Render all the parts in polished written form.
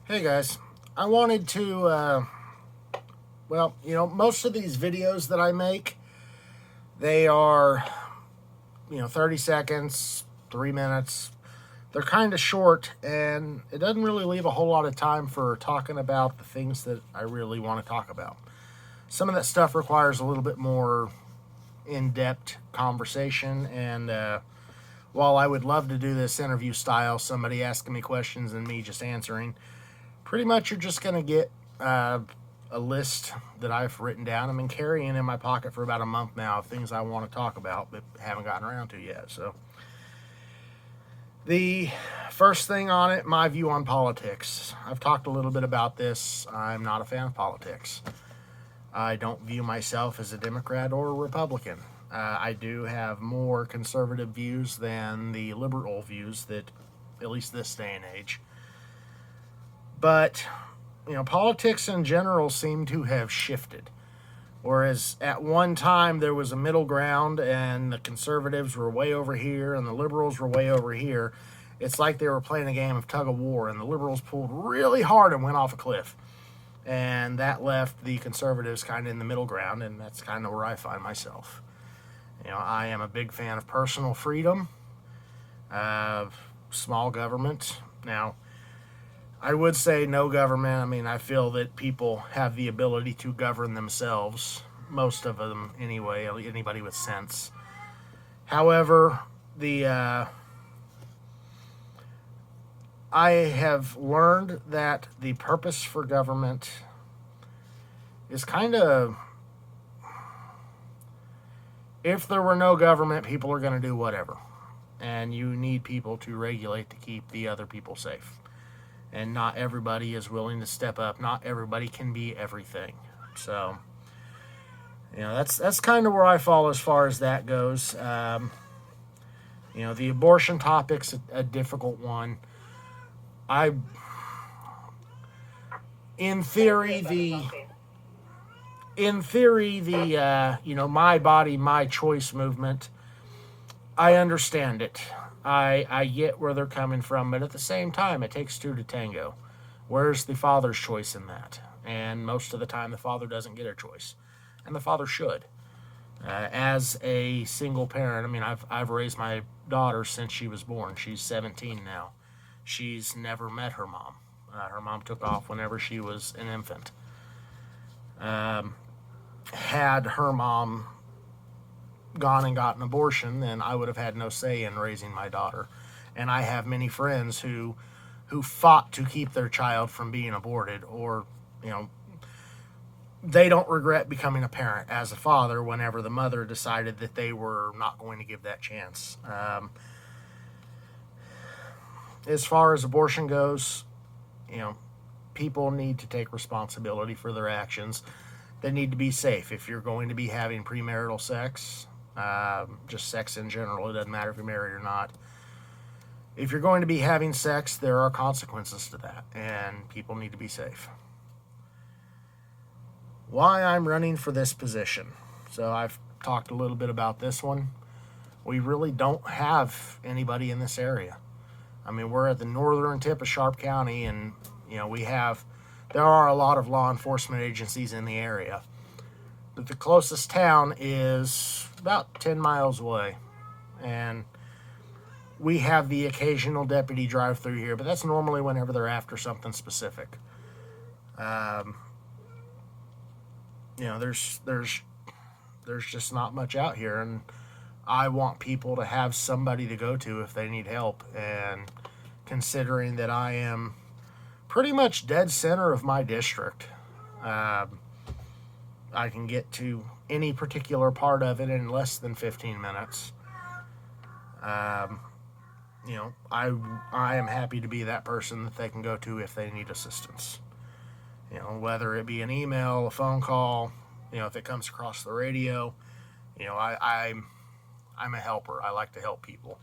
Hey guys, I wanted to, most of these videos that I make, they are, 30 seconds, 3 minutes. They're kind of short, and it doesn't really leave a whole lot of time for talking about the things that I really want to talk about. Some of that stuff requires a little bit more in depth conversation, and while I would love to do this interview style, somebody asking me questions and me just answering, pretty much you're just going to get a list that I've written down. I've been carrying in my pocket for about a month now of things I want to talk about but haven't gotten around to yet. So, the first thing on it, my view on politics. I've talked a little bit about this. I'm not a fan of politics. I don't view myself as a Democrat or a Republican. I do have more conservative views than the liberal views that, at least this day and age. But, politics in general seem to have shifted. Whereas at one time there was a middle ground and the conservatives were way over here and the liberals were way over here, it's like they were playing a game of tug of war and the liberals pulled really hard and went off a cliff. And that left the conservatives kind of in the middle ground, and that's kind of where I find myself. I am a big fan of personal freedom, small government. Now, I would say no government. I mean, I feel that people have the ability to govern themselves, most of them anyway, anybody with sense. However, I have learned that the purpose for government is kind of, if there were no government, people are going to do whatever. And you need people to regulate to keep the other people safe. And not everybody is willing to step up. Not everybody can be everything. So, that's kind of where I fall as far as that goes. The abortion topic's a difficult one. In theory, my body, my choice movement, I understand it. I get where they're coming from, but at the same time, it takes two to tango. Where's the father's choice in that? And most of the time, the father doesn't get a choice, and the father should. As a single parent, I mean, I've raised my daughter since she was born. She's 17 now. She's never met her mom. Her mom took off whenever she was an infant. Had her mom gone and got an abortion, then I would have had no say in raising my daughter. And I have many friends who fought to keep their child from being aborted, or they don't regret becoming a parent as a father whenever the mother decided that they were not going to give that chance. As far as abortion goes, people need to take responsibility for their actions. They need to be safe. If you're going to be having premarital sex, just sex in general, it doesn't matter if you're married or not. If you're going to be having sex, there are consequences to that, and people need to be safe. Why I'm running for this position. So I've talked a little bit about this one. We really don't have anybody in this area. I mean, we're at the northern tip of Sharp County, and there are a lot of law enforcement agencies in the area. But the closest town is about 10 miles away. And we have the occasional deputy drive through here, but that's normally whenever they're after something specific. There's just not much out here, and I want people to have somebody to go to if they need help. And considering that I am pretty much dead center of my district, I can get to any particular part of it in less than 15 minutes. I am happy to be that person that they can go to if they need assistance. Whether it be an email, a phone call, if it comes across the radio, I'm a helper. I like to help people.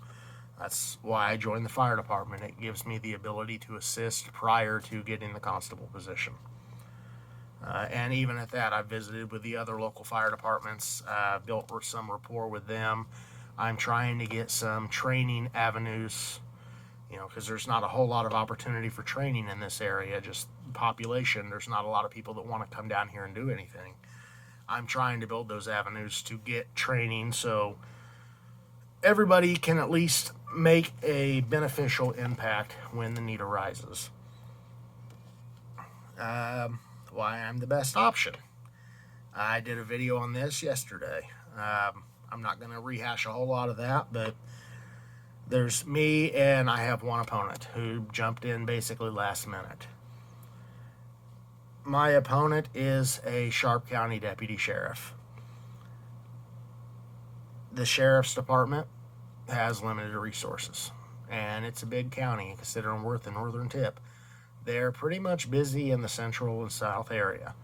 That's why I joined the fire department. It gives me the ability to assist prior to getting the constable position. And even at that, I've visited with the other local fire departments, built some rapport with them. I'm trying to get some training avenues, because there's not a whole lot of opportunity for training in this area, just population. There's not a lot of people that want to come down here and do anything. I'm trying to build those avenues to get training so everybody can at least make a beneficial impact when the need arises. Why I'm the best option. I did a video on this yesterday. I'm not going to rehash a whole lot of that, but there's me and I have one opponent who jumped in basically last minute. My opponent is a Sharp County deputy sheriff. The sheriff's department has limited resources, and it's a big county considering Worth and Northern Tip. They're pretty much busy in the central and south area.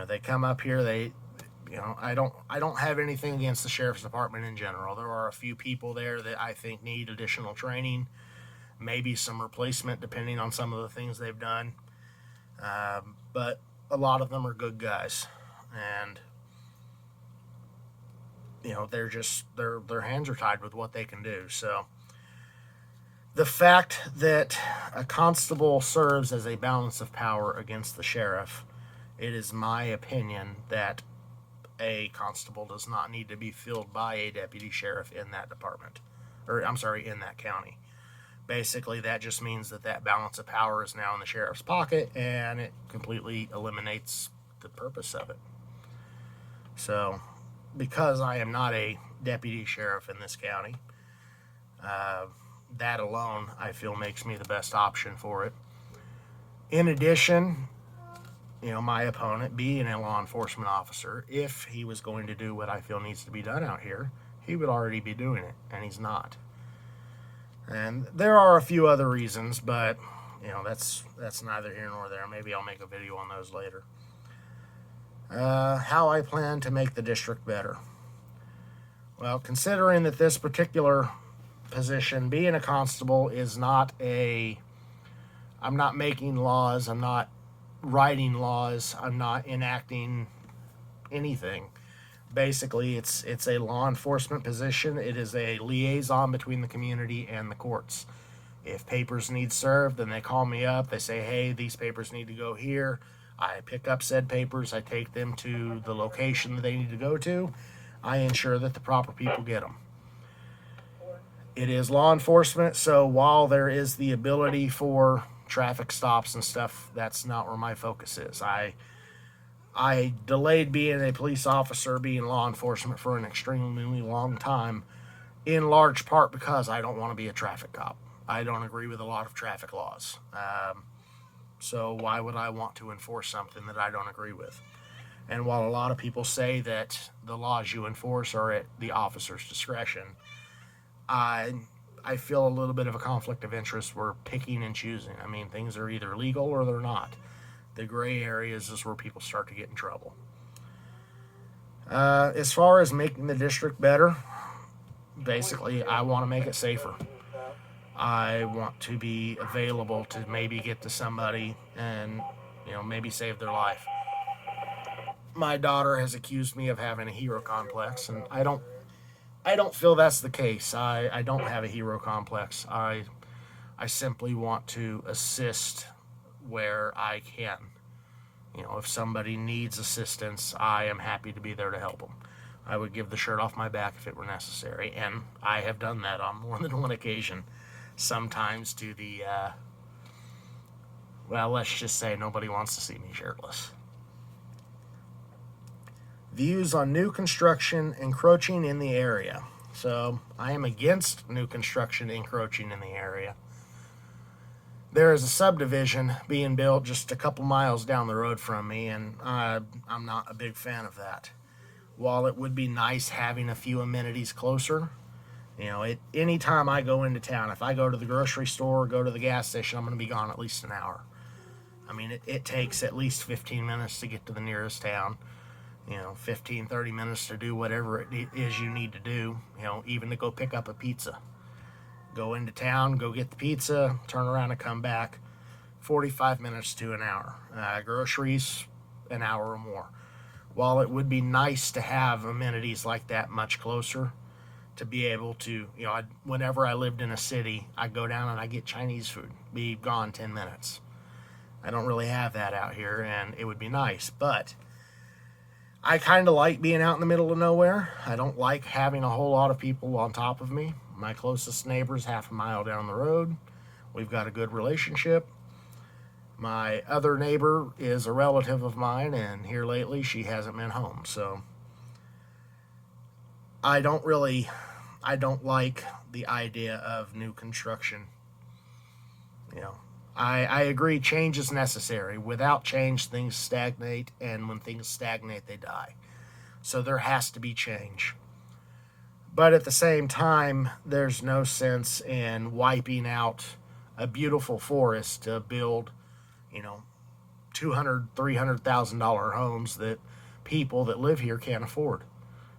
They come up here, I don't have anything against the sheriff's department in general. There are a few people there that I think need additional training, maybe some replacement depending on some of the things they've done. But a lot of them are good guys, and they're just their hands are tied with what they can do. So the fact that a constable serves as a balance of power against the sheriff, it is my opinion that a constable does not need to be filled by a deputy sheriff in that department, in that county. Basically, that just means that balance of power is now in the sheriff's pocket, and it completely eliminates the purpose of it. So, because I am not a deputy sheriff in this county, that alone, I feel, makes me the best option for it. In addition, my opponent, being a law enforcement officer, if he was going to do what I feel needs to be done out here, he would already be doing it, and he's not. And there are a few other reasons, but that's neither here nor there. Maybe I'll make a video on those later. How I plan to make the district better. Well, considering that this particular position, being a constable, is not I'm not making laws, I'm not writing laws, I'm not enacting anything. Basically, it's a law enforcement position. It is a liaison between the community and the courts. If papers need served, then they call me up. They say, hey, these papers need to go here. I pick up said papers. I take them to the location that they need to go to. I ensure that the proper people get them. It is law enforcement, so while there is the ability for traffic stops and stuff, that's not where my focus is. I delayed being a police officer, being law enforcement, for an extremely long time, in large part because I don't want to be a traffic cop. I don't agree with a lot of traffic laws. So why would I want to enforce something that I don't agree with? And while a lot of people say that the laws you enforce are at the officer's discretion, I feel a little bit of a conflict of interest. We're picking and choosing. I mean, things are either legal or they're not. The gray areas is where people start to get in trouble. As far as making the district better, basically, I want to make it safer. I want to be available to maybe get to somebody and, maybe save their life. My daughter has accused me of having a hero complex, and I don't feel that's the case. I don't have a hero complex. I simply want to assist where I can. If somebody needs assistance, I am happy to be there to help them. I would give the shirt off my back if it were necessary, and I have done that on more than one occasion. Sometimes to the, let's just say nobody wants to see me shirtless. Views on new construction encroaching in the area. So, I am against new construction encroaching in the area. There is a subdivision being built just a couple miles down the road from me, and I'm not a big fan of that. While it would be nice having a few amenities closer, anytime I go into town, if I go to the grocery store, go to the gas station, I'm going to be gone at least an hour. I mean, it takes at least 15 minutes to get to the nearest town. 15, 30 minutes to do whatever it is you need to do, even to go pick up a pizza. Go into town, go get the pizza, turn around and come back. 45 minutes to an hour. Groceries, an hour or more. While it would be nice to have amenities like that much closer, to be able to, whenever I lived in a city, I go down and I get Chinese food, be gone 10 minutes. I don't really have that out here, and it would be nice, but I kind of like being out in the middle of nowhere. I don't like having a whole lot of people on top of me. My closest neighbor is half a mile down the road. We've got a good relationship. My other neighbor is a relative of mine, and here lately she hasn't been home. So I don't like the idea of new construction. I agree change is necessary. Without change, things stagnate, and when things stagnate, they die. So there has to be change. But at the same time, there's no sense in wiping out a beautiful forest to build, $200,000, $300,000 homes that people that live here can't afford.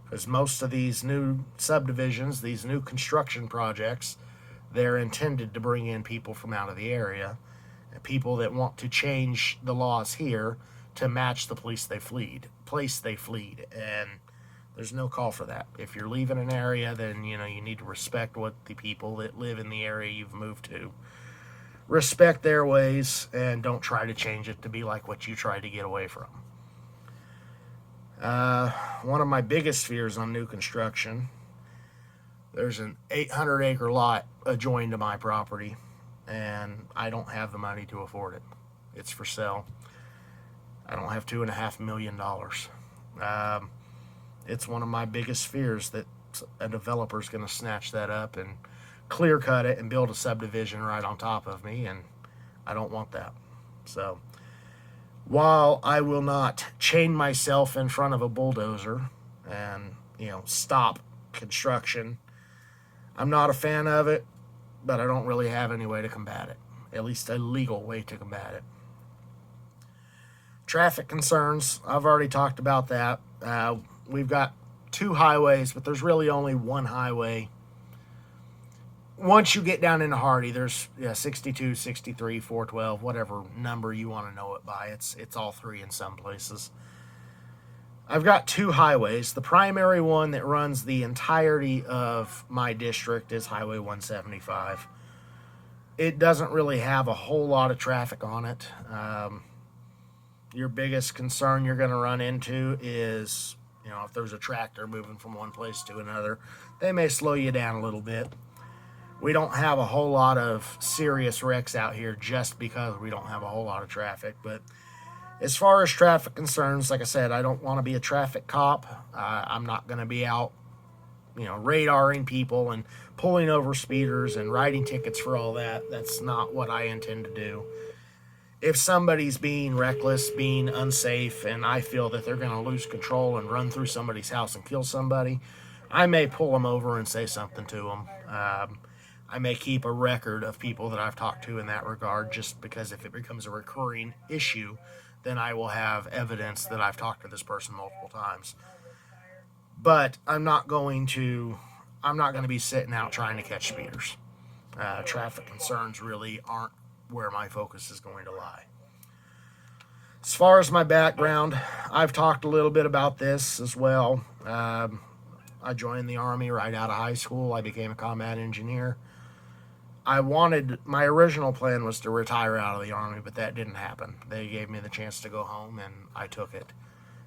Because most of these new subdivisions, these new construction projects, they're intended to bring in people from out of the area, people that want to change the laws here to match the place they fleed, and there's no call for that. If you're leaving an area, then you need to respect what the people that live in the area you've moved to. Respect their ways and don't try to change it to be like what you tried to get away from. One of my biggest fears on new construction, there's an 800-acre lot adjoined to my property, and I don't have the money to afford it. It's for sale. I don't have $2.5 million. It's one of my biggest fears that a developer's going to snatch that up and clear cut it and build a subdivision right on top of me, and I don't want that. So while I will not chain myself in front of a bulldozer and stop construction, I'm not a fan of it, but I don't really have any way to combat it, at least a legal way to combat it. Traffic concerns, I've already talked about that. We've got 2 highways, but there's really only one highway. Once you get down into Hardy, there's 62, 63, 412, whatever number you want to know it by. It's all 3 in some places. I've got 2 highways. The primary one that runs the entirety of my district is Highway 175. It doesn't really have a whole lot of traffic on it. Your biggest concern you're going to run into is, if there's a tractor moving from one place to another, they may slow you down a little bit. We don't have a whole lot of serious wrecks out here just because we don't have a whole lot of traffic. But as far as traffic concerns, like I said, I don't want to be a traffic cop. I'm not going to be out, radaring people and pulling over speeders and writing tickets for all that. That's not what I intend to do. If somebody's being reckless, being unsafe, and I feel that they're going to lose control and run through somebody's house and kill somebody, I may pull them over and say something to them. I may keep a record of people that I've talked to in that regard, just because if it becomes a recurring issue, then I will have evidence that I've talked to this person multiple times. But I'm not going to be sitting out trying to catch speeders. Traffic concerns really aren't where my focus is going to lie. As far as my background, I've talked a little bit about this as well. I joined the Army right out of high school. I became a combat engineer. My original plan was to retire out of the Army, but that didn't happen. They gave me the chance to go home, and I took it.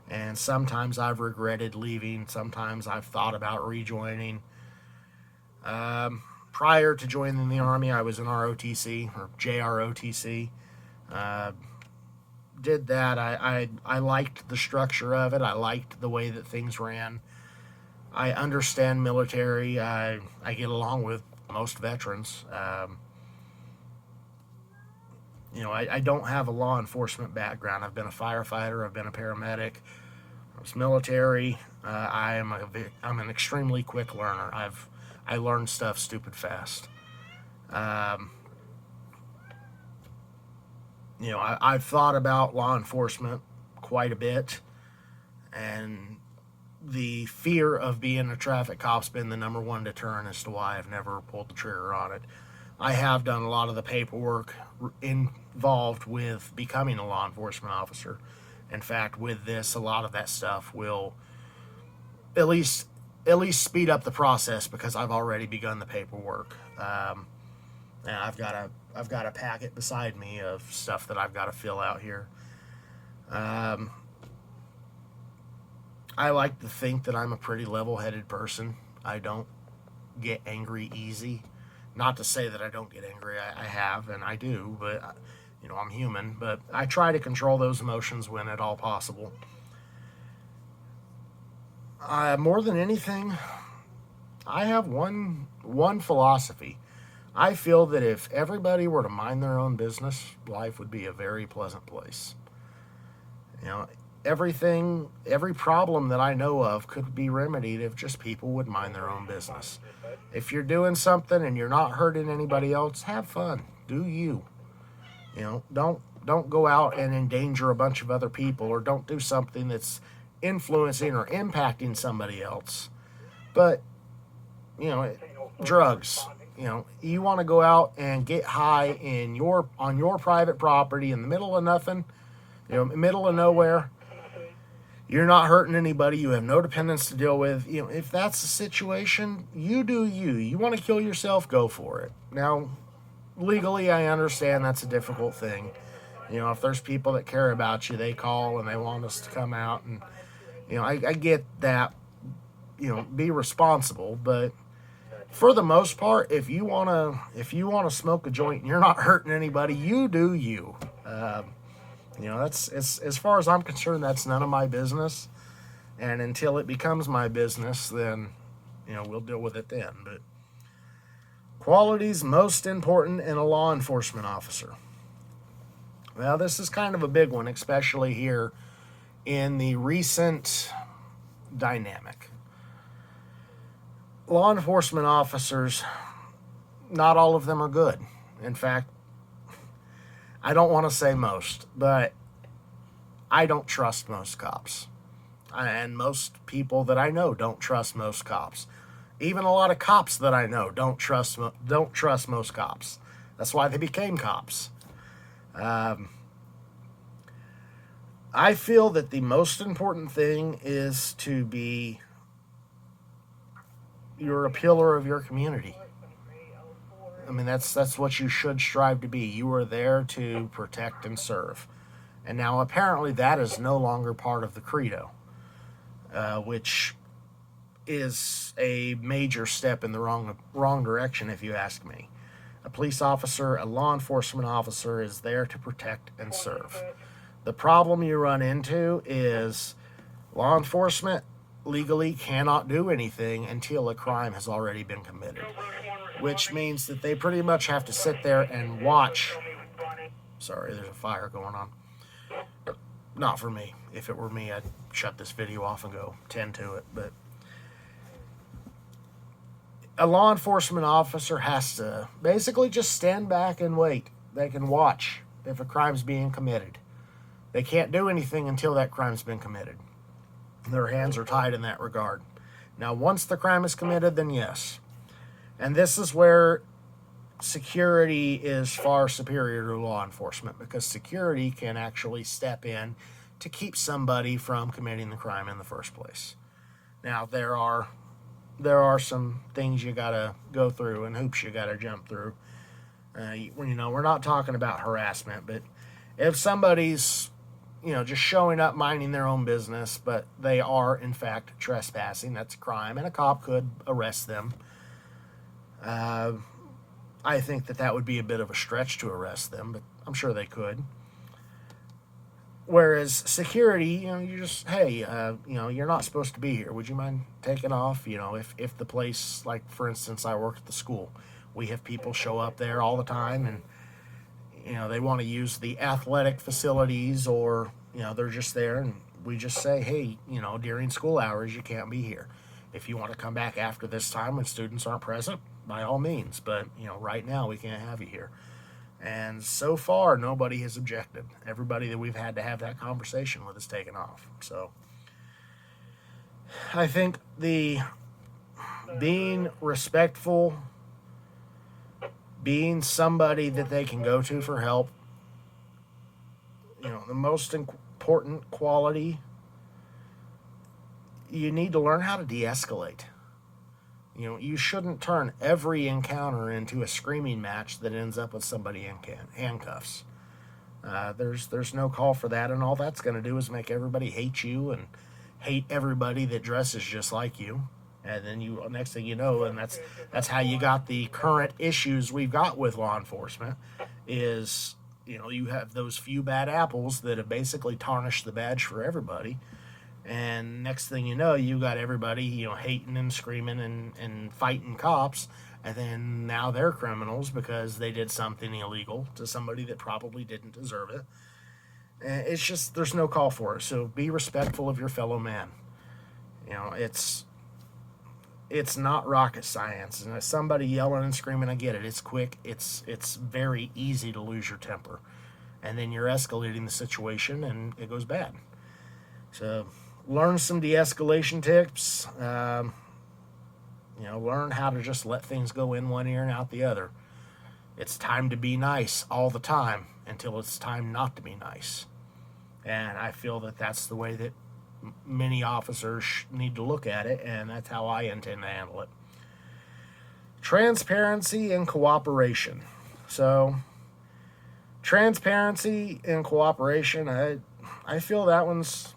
And sometimes I've regretted leaving. Sometimes I've thought about rejoining. Prior to joining the Army, I was in ROTC, or JROTC. Did that. I liked the structure of it. I liked the way that things ran. I understand military. I get along with most veterans. I don't have a law enforcement background. I've been a firefighter. I've been a paramedic. I was military. I'm an extremely quick learner. I learn stuff stupid fast. I've thought about law enforcement quite a bit, and the fear of being a traffic cop's been the number one deterrent as to why I've never pulled the trigger on it. I have done a lot of the paperwork involved with becoming a law enforcement officer. In fact, with this, a lot of that stuff will, at least at least speed up the process because I've already begun the paperwork. And I've got a packet beside me of stuff that I've got to fill out here. I like to think that I'm a pretty level-headed person. I don't get angry easy. Not to say that I don't get angry. I have, and I do, but, I'm human. But I try to control those emotions when at all possible. More than anything, I have one philosophy. I feel that if everybody were to mind their own business, life would be a very pleasant place. Every problem that I know of could be remedied if just people would mind their own business. If you're doing something and you're not hurting anybody else, have fun. Do you. Don't go out and endanger a bunch of other people, or don't do something that's influencing or impacting somebody else. But, drugs. You want to go out and get high on your private property in the middle of nothing, middle of nowhere. You're not hurting anybody. You have no dependents to deal with. If that's the situation, you do you. You want to kill yourself, go for it. Now, legally, I understand that's a difficult thing. If there's people that care about you, they call and they want us to come out. And, I get that, be responsible. But for the most part, if you want to smoke a joint and you're not hurting anybody, you do you. That's as far as I'm concerned, that's none of my business. And until it becomes my business, then, we'll deal with it then. But qualities most important in a law enforcement officer. Well, this is kind of a big one, especially here in the recent dynamic. Law enforcement officers, not all of them are good. In fact, I don't want to say most, but I don't trust most cops. And most people that I know don't trust most cops. Even a lot of cops that I know don't trust most cops. That's why they became cops. I feel that the most important thing is to be you're a pillar of your community. I mean, that's what you should strive to be. You are there to protect and serve. And now, apparently, that is no longer part of the credo, which is a major step in the wrong direction, if you ask me. A police officer, a law enforcement officer, is there to protect and serve. The problem you run into is law enforcement legally cannot do anything until a crime has already been committed, which means that they pretty much have to sit there and watch. Sorry, there's a fire going on. Not for me. If it were me, I'd shut this video off and go tend to it. But a law enforcement officer has to basically just stand back and wait. They can watch if a crime's being committed. They can't do anything until that crime's been committed. Their hands are tied in that regard. Now, once the crime is committed, then yes. And this is where security is far superior to law enforcement, because security can actually step in to keep somebody from committing the crime in the first place. Now, there are some things you gotta go through and hoops you gotta jump through. We're not talking about harassment, but if somebody's just showing up minding their own business, but they are in fact trespassing, that's a crime, and a cop could arrest them. I think that would be a bit of a stretch to arrest them, but I'm sure they could. Whereas security, you just, hey, you're not supposed to be here. Would you mind taking off? If the place, like, for instance, I work at the school. We have people show up there all the time, and, they want to use the athletic facilities, or, they're just there, and we just say, hey, during school hours, you can't be here. If you want to come back after this time when students aren't present, by all means. But, right now, we can't have you here. And so far, nobody has objected. Everybody that we've had to have that conversation with has taken off. So I think being respectful, being somebody that they can go to for help, the most important quality, you need to learn how to de-escalate. You know, you shouldn't turn every encounter into a screaming match that ends up with somebody in handcuffs. There's no call for that, and all that's going to do is make everybody hate you and hate everybody that dresses just like you. And then you, next thing you know, and that's how you got the current issues we've got with law enforcement. Is, you know, you have those few bad apples that have basically tarnished the badge for everybody. And next thing you know, you got everybody, you know, hating and screaming and fighting cops. And then now they're criminals because they did something illegal to somebody that probably didn't deserve it. And it's just, there's no call for it. So be respectful of your fellow man. You know, it's not rocket science. And as somebody yelling and screaming, I get it. It's quick. It's very easy to lose your temper. And then you're escalating the situation and it goes bad. So learn some de-escalation tips. You know, learn how to just let things go in one ear and out the other. It's time to be nice all the time until it's time not to be nice. And I feel that that's the way that many officers need to look at it, and that's how I intend to handle it. Transparency and cooperation. So, transparency and cooperation, I feel that one's...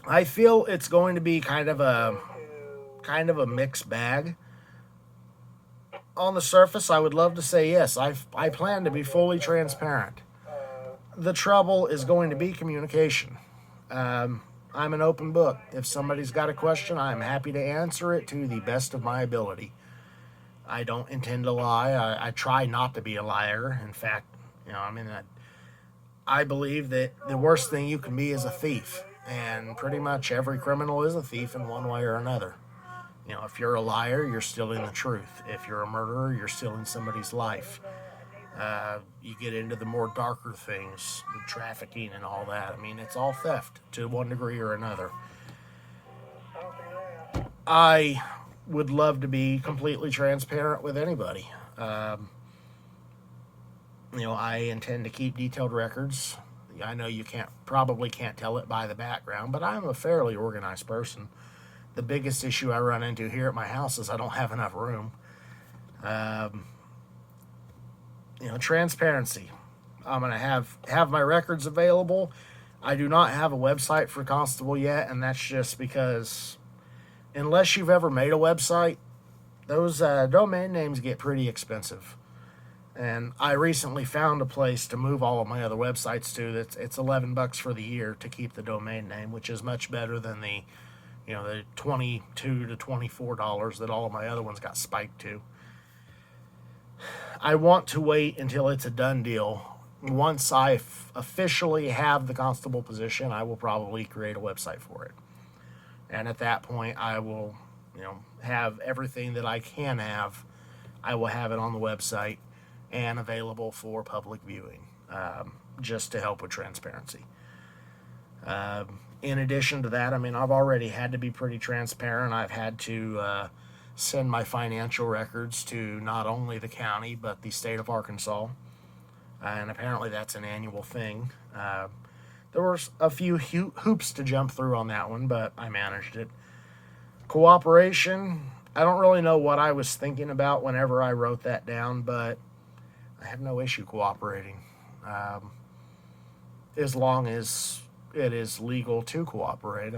I feel it's going to be kind of a mixed bag. On the surface, I would love to say yes, I plan to be fully transparent. The trouble is going to be communication. I'm an open book. If somebody's got a question, I'm happy to answer it to the best of my ability. I don't intend to lie. I try not to be a liar. In fact, you know, I believe that the worst thing you can be is a thief. And pretty much every criminal is a thief in one way or another. You know, if you're a liar, you're stealing the truth. If you're a murderer, you're stealing somebody's life. You get into the more darker things, the trafficking and all that. I mean, it's all theft to one degree or another. I would love to be completely transparent with anybody. You know, I intend to keep detailed records. I know you probably can't tell it by the background, but I'm a fairly organized person. The biggest issue I run into here at my house is I don't have enough room. You know, transparency. I'm going to have my records available. I do not have a website for Constable yet, and that's just because unless you've ever made a website, those domain names get pretty expensive. And I recently found a place to move all of my other websites to. It's $11 for the year to keep the domain name, which is much better than the $22 to $24 that all of my other ones got spiked to. I want to wait until it's a done deal. Once I officially have the constable position, I will probably create a website for it. And at that point, I will, have everything that I can have. I will have it on the website and available for public viewing, just to help with transparency. In addition to that, I've already had to be pretty transparent. I've had to send my financial records to not only the county, but the state of Arkansas. And apparently that's an annual thing. There were a few hoops to jump through on that one, but I managed it. Cooperation, I don't really know what I was thinking about whenever I wrote that down, but I have no issue cooperating. As long as it is legal to cooperate.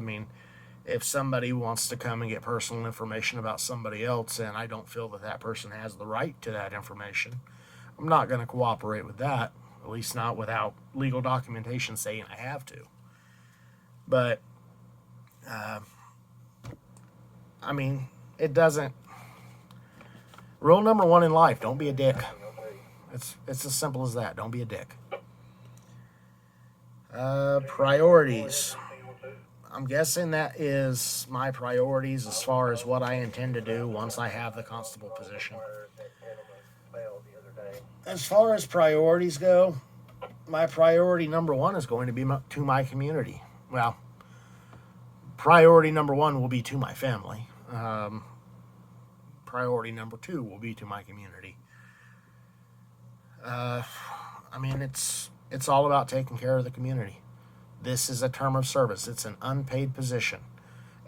If somebody wants to come and get personal information about somebody else and I don't feel that person has the right to that information, I'm not going to cooperate with that, at least not without legal documentation saying I have to. But, it doesn't... Rule number one in life, don't be a dick. It's as simple as that. Don't be a dick. Priorities. I'm guessing that is my priorities as far as what I intend to do once I have the constable position. As far as priorities go, my priority number one is going to be to my community. Well, priority number one will be to my family. Priority number two will be to my community. It's all about taking care of the community. This is a term of service. It's an unpaid position.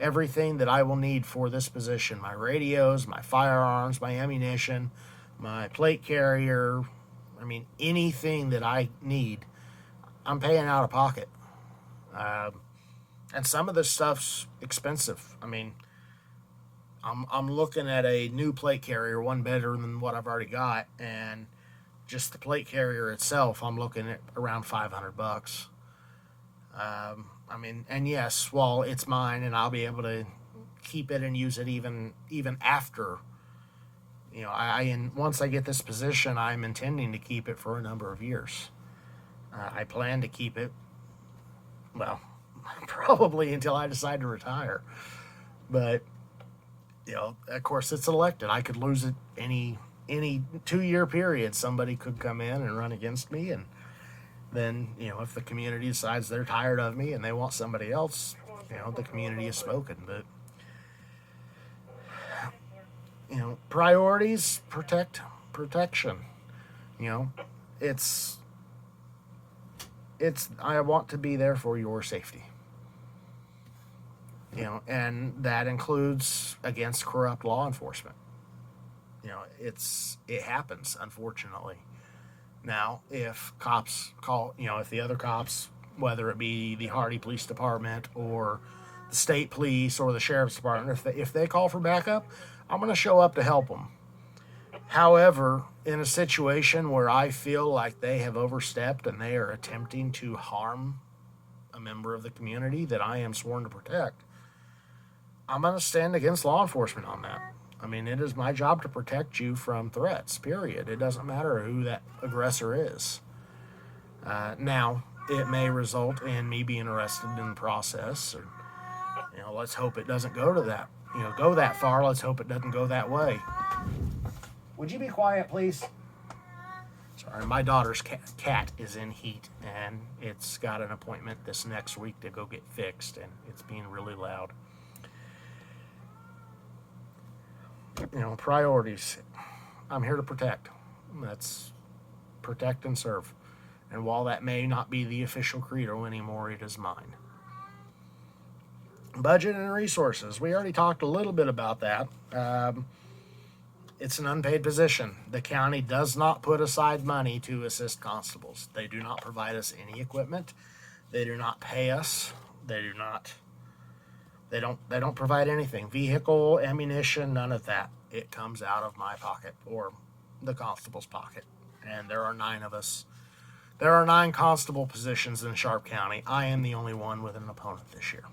everything that I will need for this position: my radios, my firearms, my ammunition, my plate carrier. I mean, anything that I need, I'm paying out of pocket. And some of this stuff's expensive. I mean, I'm looking at a new plate carrier, one better than what I've already got, and just the plate carrier itself, I'm looking at around $500. I mean, and yes, well, it's mine, and I'll be able to keep it and use it even after. You know, once I get this position, I'm intending to keep it for a number of years. I plan to keep it, well, probably until I decide to retire. But you know, of course, it's elected. I could lose it any 2-year period. Somebody could come in and run against me, and then, you know, if the community decides they're tired of me and they want somebody else, you know, the community has spoken. But, you know, priorities: protection. You know, it's I want to be there for your safety. You know, and that includes against corrupt law enforcement. You know, it happens, unfortunately. Now, if cops call, you know, if the other cops, whether it be the Hardy Police Department or the state police or the sheriff's department, if they call for backup, I'm going to show up to help them. However, in a situation where I feel like they have overstepped and they are attempting to harm a member of the community that I am sworn to protect, I'm going to stand against law enforcement on that. I mean, it is my job to protect you from threats, period. It doesn't matter who that aggressor is. Now, it may result in me being arrested in the process. Or, you know, let's hope it doesn't go that far. Let's hope it doesn't go that way. Would you be quiet, please? Sorry, my daughter's cat is in heat, and it's got an appointment this next week to go get fixed, and it's being really loud. You know, priorities. I'm here to protect. That's protect and serve. And while that may not be the official credo anymore, it is mine. Budget and resources. We already talked a little bit about that. It's an unpaid position. The county does not put aside money to assist constables. They do not provide us any equipment. They do not pay us. They don't provide anything. Vehicle, ammunition, none of that. It comes out of my pocket or the constable's pocket. And there are 9 of us. There are 9 constable positions in Sharp County. I am the only one with an opponent this year.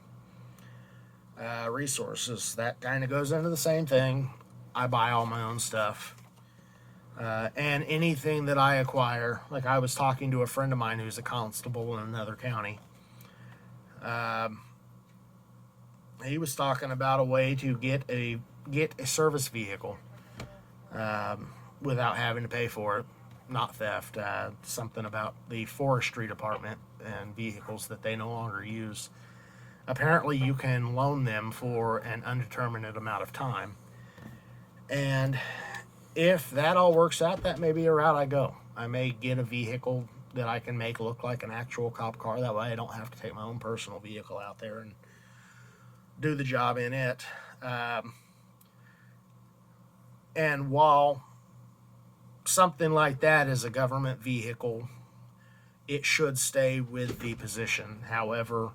Resources. That kind of goes into the same thing. I buy all my own stuff. And anything that I acquire, like I was talking to a friend of mine who's a constable in another county. He was talking about a way to get a service vehicle without having to pay for it. Not theft. Something about the forestry department and vehicles that they no longer use. Apparently, you can loan them for an undetermined amount of time. And if that all works out, that may be a route I go. I may get a vehicle that I can make look like an actual cop car. That way I don't have to take my own personal vehicle out there and do the job in it. And while something like that is a government vehicle, it should stay with the position. However,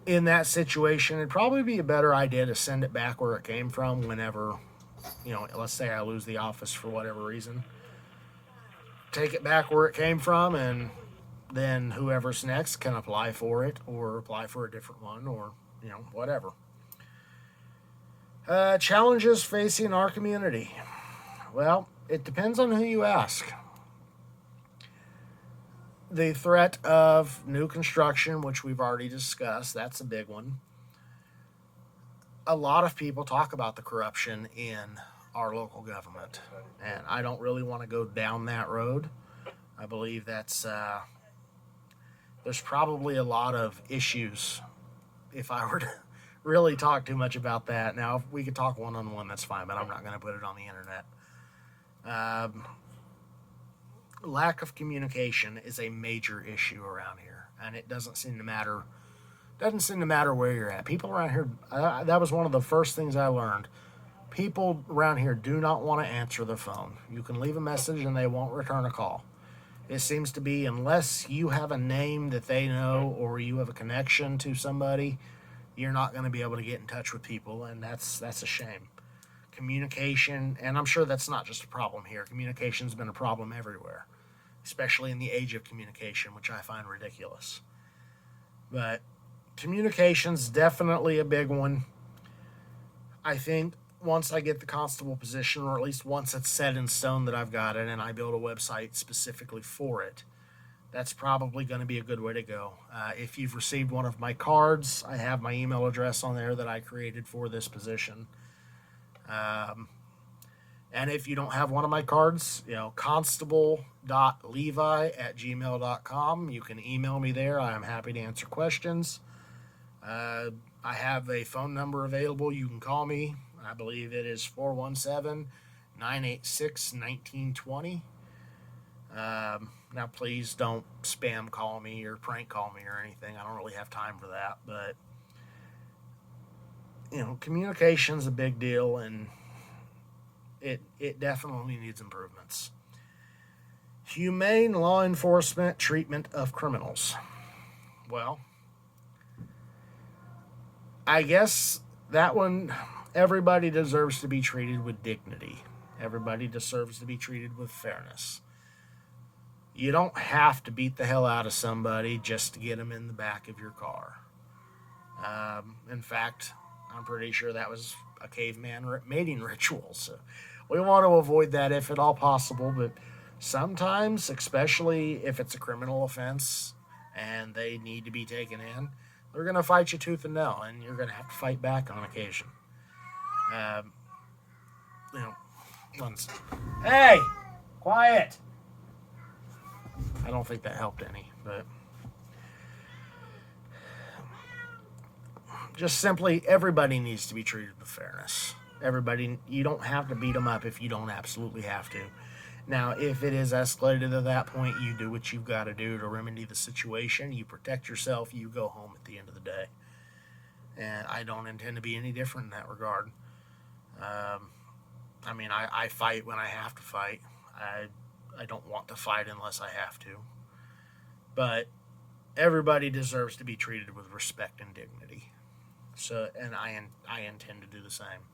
in that situation, it'd probably be a better idea to send it back where it came from whenever, you know, let's say I lose the office for whatever reason. Take it back where it came from, and then whoever's next can apply for it or apply for a different one, or, you know, whatever. Challenges facing our community. Well, it depends on who you ask. The threat of new construction, which we've already discussed, that's a big one. A lot of people talk about the corruption in our local government, and I don't really want to go down that road. I believe that's there's probably a lot of issues if I were to really talk too much about that. Now, if we could talk one-on-one, that's fine, but I'm not going to put it on the internet. Lack of communication is a major issue around here, and it doesn't seem to matter Doesn't seem to matter where you're at. People around here, that was one of the first things I learned. People around here do not want to answer the phone. You can leave a message and they won't return a call. It seems to be, unless you have a name that they know or you have a connection to somebody, you're not going to be able to get in touch with people, and that's a shame. Communication, and I'm sure that's not just a problem here. Communication's been a problem everywhere, especially in the age of communication, which I find ridiculous. But communication's definitely a big one. I think once I get the constable position, or at least once it's set in stone that I've got it and I build a website specifically for it, that's probably going to be a good way to go. If you've received one of my cards, I have my email address on there that I created for this position. And if you don't have one of my cards, constable.levi@gmail.com. You can email me there. I am happy to answer questions. I have a phone number available. You can call me. I believe it is 417-986-1920. Now, please don't spam call me or prank call me or anything. I don't really have time for that. But, communication's a big deal, and it definitely needs improvements. Humane law enforcement treatment of criminals. Well, I guess that one, everybody deserves to be treated with dignity. Everybody deserves to be treated with fairness. You don't have to beat the hell out of somebody just to get them in the back of your car. In fact, I'm pretty sure that was a caveman mating ritual. So we want to avoid that if at all possible. But sometimes, especially if it's a criminal offense and they need to be taken in, they're going to fight you tooth and nail, and you're going to have to fight back on occasion. Hey, quiet. I don't think that helped any, but just simply, everybody needs to be treated with fairness. Everybody, you don't have to beat them up if you don't absolutely have to. Now, if it is escalated to that point, you do what you've got to do to remedy the situation. You protect yourself, you go home at the end of the day. And I don't intend to be any different in that regard. I fight when I have to fight. I don't want to fight unless I have to. But everybody deserves to be treated with respect and dignity. So, and I intend to do the same.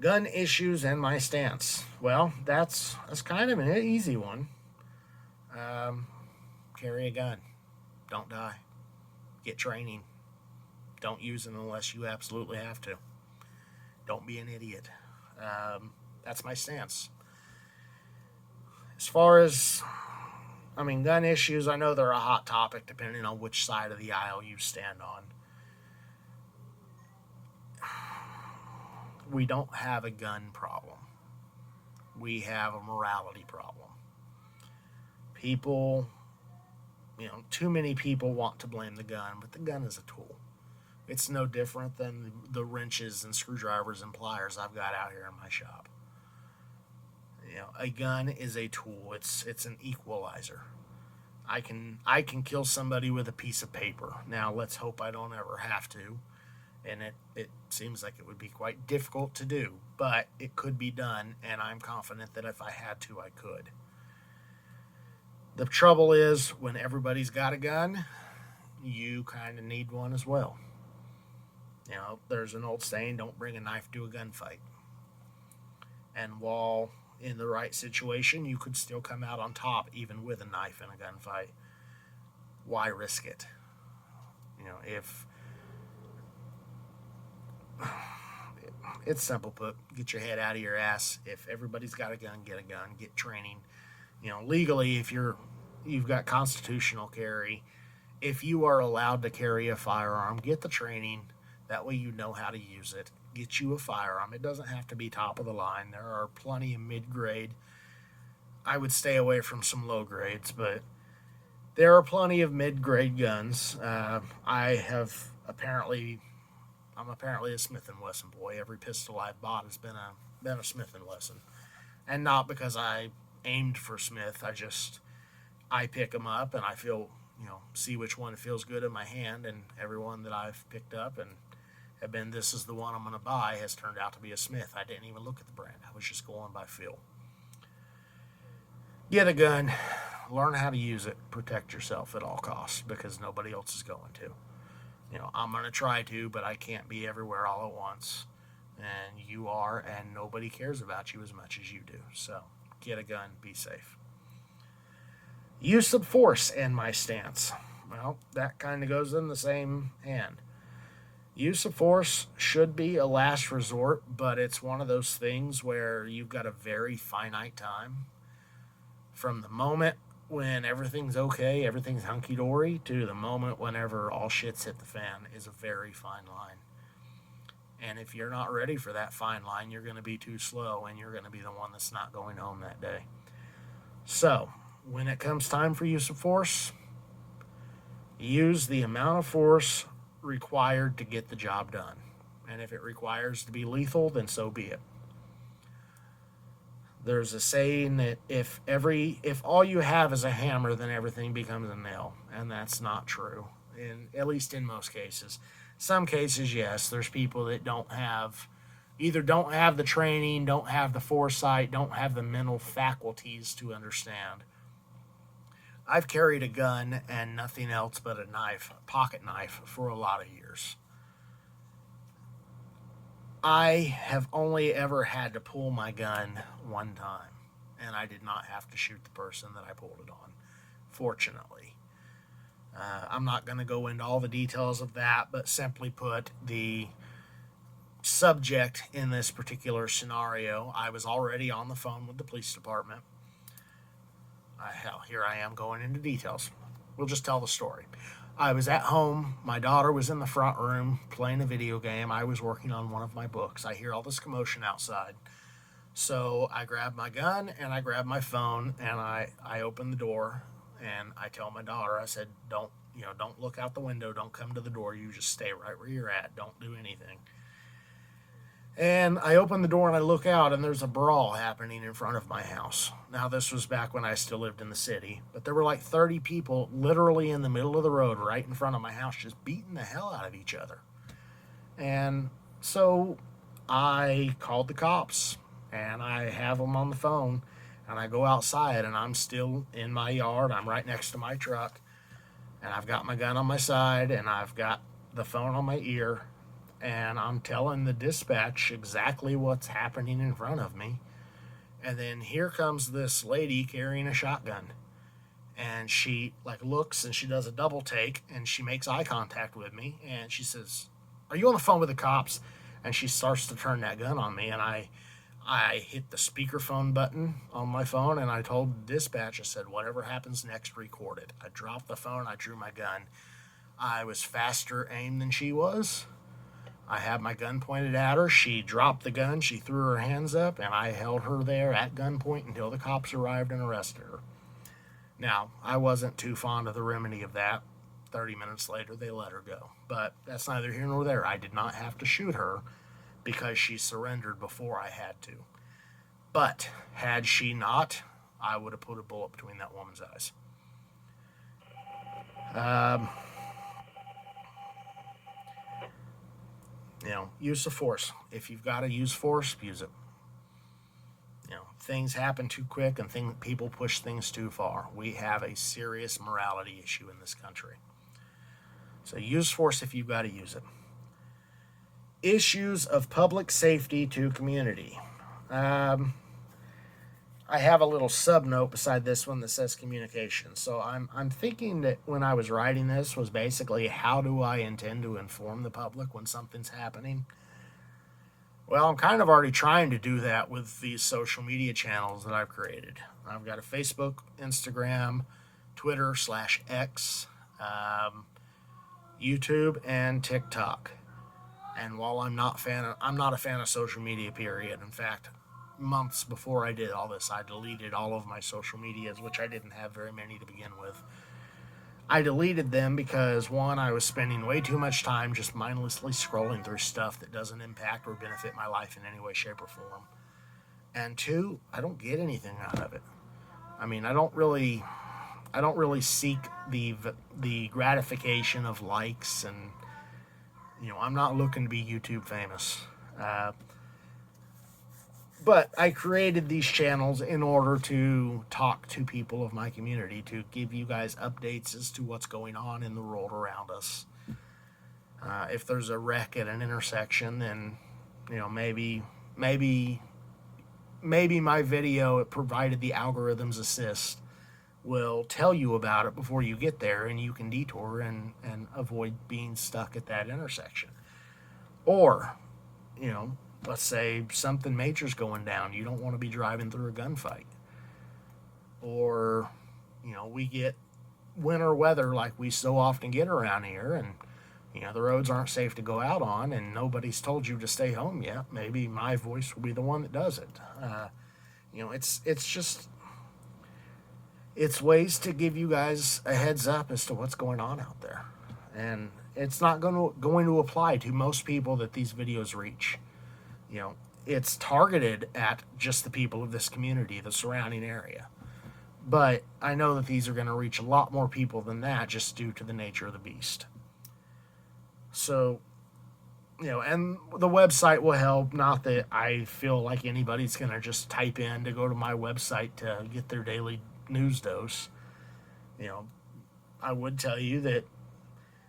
Gun issues and my stance. Well, that's kind of an easy one. Carry a gun. Don't die. Get training. Don't use it unless you absolutely have to. Don't be an idiot. That's my stance. As far as, gun issues, I know they're a hot topic depending on which side of the aisle you stand on. We don't have a gun problem. We have a morality problem. People, too many people want to blame the gun, but the gun is a tool. It's no different than the wrenches and screwdrivers and pliers I've got out here in my shop. A gun is a tool. It's an equalizer. I can kill somebody with a piece of paper. Now, let's hope I don't ever have to. And it seems like it would be quite difficult to do, but it could be done, and I'm confident that if I had to, I could. The trouble is, when everybody's got a gun, you kind of need one as well. There's an old saying, don't bring a knife to a gunfight. And while in the right situation, you could still come out on top, even with a knife in a gunfight. Why risk it? If it's simple put, get your head out of your ass. If everybody's got a gun, get a gun, get training. Legally, if you've got constitutional carry, if you are allowed to carry a firearm, get the training. That way you know how to use it. Get you a firearm. It doesn't have to be top of the line. There are plenty of mid-grade. I would stay away from some low grades, but there are plenty of mid-grade guns. I'm apparently a Smith & Wesson boy. Every pistol I've bought has been a Smith & Wesson. And not because I aimed for Smith. I pick them up and I feel see which one feels good in my hand, and everyone that I've picked up and have been, this is the one I'm going to buy, has turned out to be a Smith. I didn't even look at the brand. I was just going by feel. Get a gun, learn how to use it, protect yourself at all costs, because nobody else is going to. I'm going to try to, but I can't be everywhere all at once. And you are, and nobody cares about you as much as you do. So get a gun, be safe. Use of force and my stance. Well, that kind of goes in the same hand. Use of force should be a last resort, but it's one of those things where you've got a very finite time. From the moment when everything's okay, everything's hunky-dory, to the moment whenever all shit's hit the fan is a very fine line. And if you're not ready for that fine line, you're going to be too slow, and you're going to be the one that's not going home that day. So, when it comes time for use of force, use the amount of force required to get the job done. And if it requires to be lethal, then so be it. There's a saying that if all you have is a hammer, then everything becomes a nail. And that's not true, at least in most cases. Some cases, yes, there's people that either don't have the training, don't have the foresight, don't have the mental faculties to understand. I've carried a gun and nothing else but a knife, a pocket knife, for a lot of years. I have only ever had to pull my gun one time, and I did not have to shoot the person that I pulled it on, fortunately. I'm not going to go into all the details of that, but simply put, the subject in this particular scenario, I was already on the phone with the police department. Hell, here I am going into details. We'll just tell the story. I was at home. My daughter was in the front room playing a video game. I was working on one of my books. I hear all this commotion outside. So I grab my gun and I grab my phone and I open the door and I tell my daughter, I said, don't look out the window. Don't come to the door. You just stay right where you're at. Don't do anything. And I open the door and I look out, and there's a brawl happening in front of my house. Now, this was back when I still lived in the city, but there were like 30 people literally in the middle of the road right in front of my house just beating the hell out of each other. And so I called the cops, and I have them on the phone, and I go outside, and I'm still in my yard. I'm right next to my truck, and I've got my gun on my side, and I've got the phone on my ear, and I'm telling the dispatch exactly what's happening in front of me. And then here comes this lady carrying a shotgun. And she looks and she does a double take and she makes eye contact with me. And she says, "Are you on the phone with the cops?" And she starts to turn that gun on me. And I hit the speakerphone button on my phone and I told the dispatch, I said, "Whatever happens next, record it." I dropped the phone. I drew my gun. I was faster aimed than she was. I had my gun pointed at her. She dropped the gun. She threw her hands up, and I held her there at gunpoint until the cops arrived and arrested her. Now, I wasn't too fond of the remedy of that. 30 minutes later, they let her go. But that's neither here nor there. I did not have to shoot her because she surrendered before I had to. But had she not, I would have put a bullet between that woman's eyes. Use of force. If you've got to use force, use it. Things happen too quick and people push things too far. We have a serious morality issue in this country. So use force if you've got to use it. Issues of public safety to community. I have a little sub-note beside this one that says communication. So I'm thinking that when I was writing this was basically, how do I intend to inform the public when something's happening? Well, I'm kind of already trying to do that with these social media channels that I've created. I've got a Facebook, Instagram, Twitter /X, YouTube, and TikTok. And while I'm not a fan of social media, period. In fact, months before I did all this, I deleted all of my social medias, which I didn't have very many to begin with. I deleted them because, one, I was spending way too much time just mindlessly scrolling through stuff that doesn't impact or benefit my life in any way, shape, or form. And two, I don't get anything out of it. I mean, I don't really I don't really seek the gratification of likes, and I'm not looking to be YouTube famous. But I created these channels in order to talk to people of my community, to give you guys updates as to what's going on in the world around us. If there's a wreck at an intersection, then maybe my video, it provided the algorithm's assist, will tell you about it before you get there, and you can detour and avoid being stuck at that intersection. Or, let's say something major's going down. You don't want to be driving through a gunfight. Or, we get winter weather like we so often get around here, and, the roads aren't safe to go out on, and nobody's told you to stay home yet. Maybe my voice will be the one that does it. It's ways to give you guys a heads up as to what's going on out there. And it's not going to apply to most people that these videos reach. It's targeted at just the people of this community, the surrounding area. But I know that these are going to reach a lot more people than that, just due to the nature of the beast. So, and the website will help. Not that I feel like anybody's going to just type in to go to my website to get their daily news dose. I would tell you that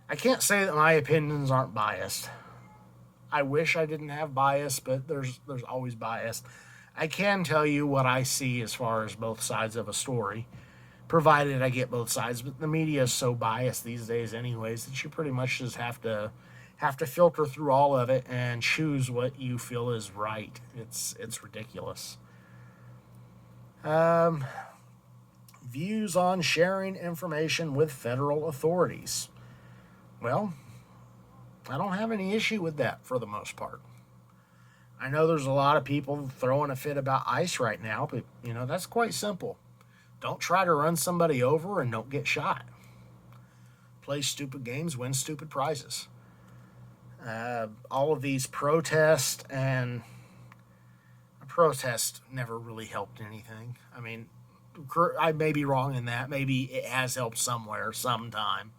I can't say that my opinions aren't biased. I wish I didn't have bias, but there's always bias. I can tell you what I see as far as both sides of a story, provided I get both sides. But the media is so biased these days anyways that you pretty much just have to filter through all of it and choose what you feel is right. It's ridiculous. Views on sharing information with federal authorities. Well, I don't have any issue with that for the most part. I know there's a lot of people throwing a fit about ICE right now, but, that's quite simple. Don't try to run somebody over and don't get shot. Play stupid games, win stupid prizes. All of these protests and a protest never really helped anything. I mean, I may be wrong in that. Maybe it has helped somewhere, sometime.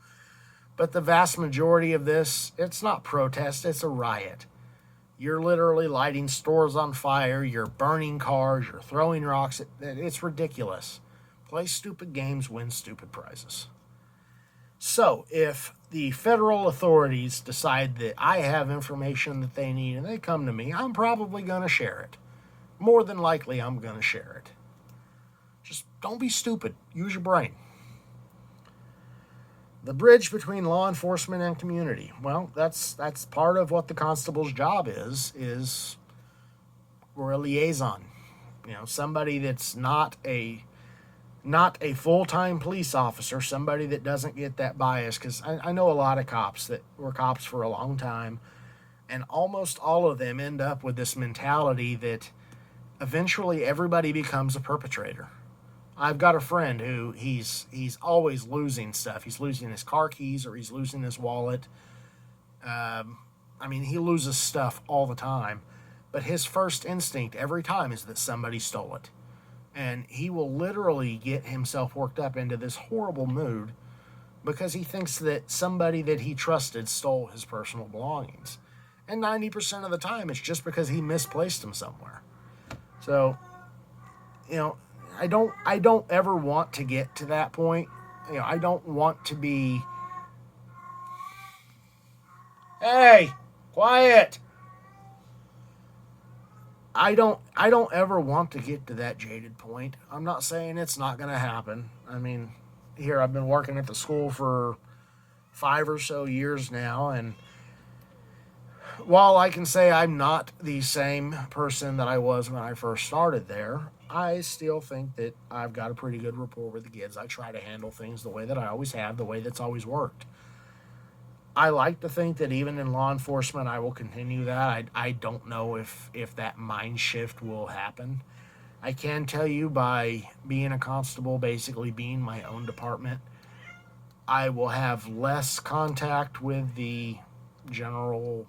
But the vast majority of this, it's not protest, it's a riot. You're literally lighting stores on fire, you're burning cars, you're throwing rocks. It's ridiculous. Play stupid games, win stupid prizes. So, if the federal authorities decide that I have information that they need and they come to me, I'm probably going to share it. More than likely, I'm going to share it. Just don't be stupid. Use your brain. The bridge between law enforcement and community. Well, that's part of what the constable's job is we're a liaison. Somebody that's not a full-time police officer, somebody that doesn't get that bias. Because I know a lot of cops that were cops for a long time, and almost all of them end up with this mentality that eventually everybody becomes a perpetrator. I've got a friend who he's always losing stuff. He's losing his car keys or he's losing his wallet. He loses stuff all the time. But his first instinct every time is that somebody stole it. And he will literally get himself worked up into this horrible mood because he thinks that somebody that he trusted stole his personal belongings. And 90% of the time, it's just because he misplaced them somewhere. So, I don't ever want to get to that point. I don't want to be... Hey, quiet. I don't ever want to get to that jaded point. I'm not saying it's not going to happen. Here I've been working at the school for 5 or so years now, and while I can say I'm not the same person that I was when I first started there, I still think that I've got a pretty good rapport with the kids. I try to handle things the way that I always have, the way that's always worked. I like to think that even in law enforcement, I will continue that. I don't know if that mind shift will happen. I can tell you by being a constable, basically being my own department, I will have less contact with the general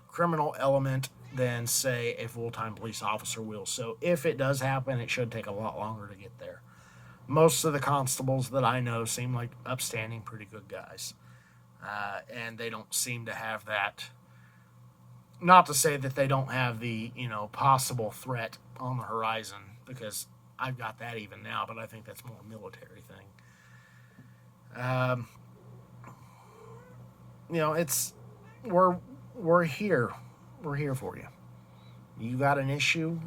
criminal element than, say, a full-time police officer will. So if it does happen, it should take a lot longer to get there. most of the constables that I know seem like upstanding, pretty good guys. And they don't seem to have that. Not to say that they don't have the, possible threat on the horizon, because I've got that even now, but I think that's more a military thing. It's we're here. We're here for you. You got an issue,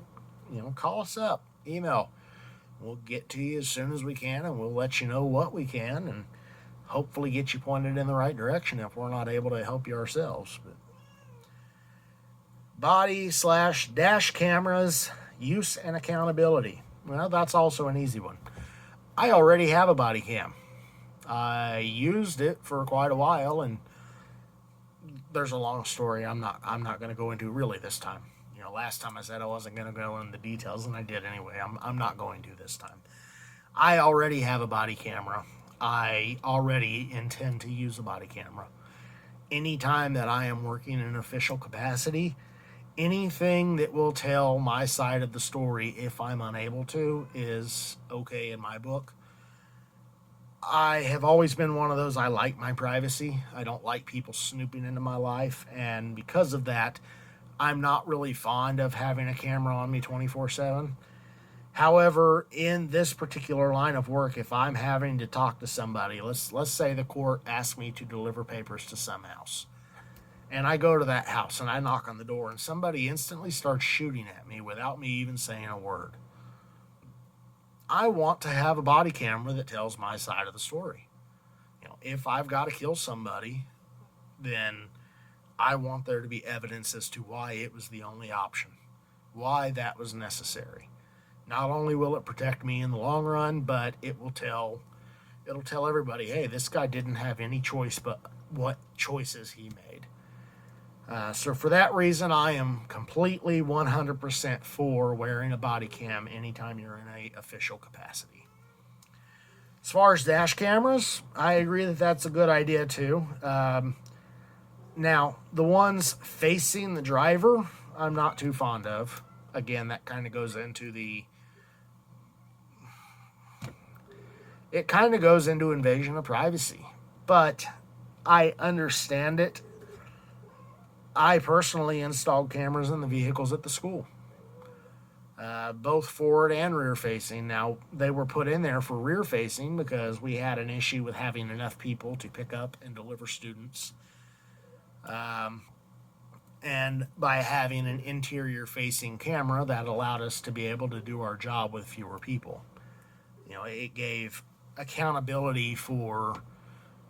call us up, email. We'll get to you as soon as we can, and we'll let you know what we can, and hopefully get you pointed in the right direction if we're not able to help you ourselves. But body/dash cameras, use and accountability. Well, that's also an easy one. I already have a body cam. I used it for quite a while, and there's a long story I'm not going to go into really this time. Last time I said I wasn't going to go into the details, and I did anyway. I'm not going to this time. I already have a body camera. I already intend to use a body camera. Anytime that I am working in an official capacity, anything that will tell my side of the story, if I'm unable to, is okay in my book. I have always been one of those, I like my privacy. I don't like people snooping into my life, and because of that, I'm not really fond of having a camera on me 24/7. However, in this particular line of work, if I'm having to talk to somebody, let's say the court asks me to deliver papers to some house, and I go to that house and I knock on the door, and somebody instantly starts shooting at me without me even saying a word. I want to have a body camera that tells my side of the story. If I've got to kill somebody, then I want there to be evidence as to why it was the only option, why that was necessary. Not only will it protect me in the long run, but it'll tell everybody, hey, this guy didn't have any choice but what choices he made. So for that reason, I am completely 100% for wearing a body cam anytime you're in an official capacity. As far as dash cameras, I agree that that's a good idea too. Now, the ones facing the driver, I'm not too fond of. Again, that kind of goes into invasion of privacy. But I understand it. I personally installed cameras in the vehicles at the school, both forward and rear facing. Now, they were put in there for rear facing because we had an issue with having enough people to pick up and deliver students. And by having an interior facing camera, that allowed us to be able to do our job with fewer people. It gave accountability for,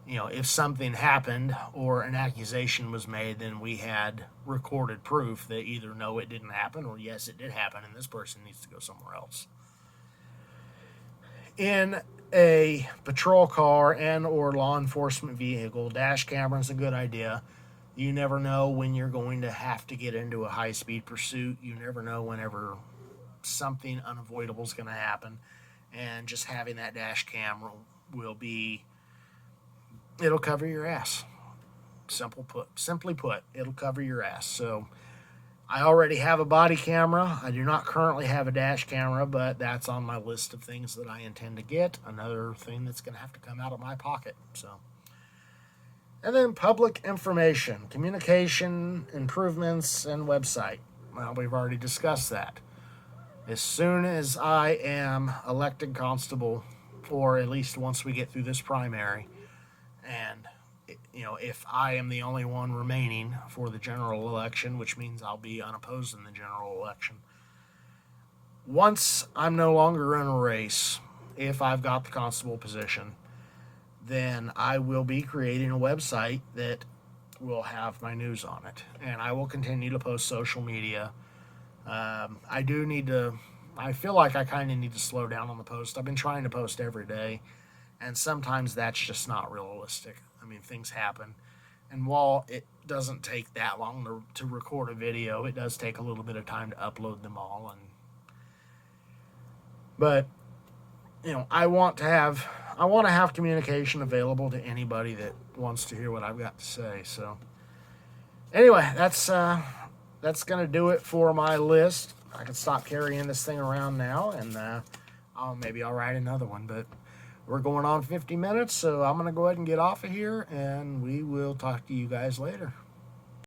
if something happened or an accusation was made, then we had recorded proof that either no, it didn't happen, or yes, it did happen, and this person needs to go somewhere else. In a patrol car and or law enforcement vehicle, dash camera is a good idea. You never know when you're going to have to get into a high-speed pursuit. You never know whenever something unavoidable is going to happen. And just having that dash camera it'll cover your ass. Simply put, it'll cover your ass. So I already have a body camera. I do not currently have a dash camera, but that's on my list of things that I intend to get. Another thing that's going to have to come out of my pocket. And then public information, communication, improvements, and website. Well, we've already discussed that. As soon as I am elected constable, or at least once we get through this primary, and if I am the only one remaining for the general election, which means I'll be unopposed in the general election, once I'm no longer in a race, if I've got the constable position, then I will be creating a website that will have my news on it. And I will continue to post social media. I feel like I kind of need to slow down on the post. I've been trying to post every day, and sometimes that's just not realistic. I mean, things happen. And while it doesn't take that long to record a video, it does take a little bit of time to upload them all. But I want to have communication available to anybody that wants to hear what I've got to say. So anyway, that's going to do it for my list. I can stop carrying this thing around now, and Maybe I'll write another one, but we're going on 50 minutes, so I'm going to go ahead and get off of here, and we will talk to you guys later.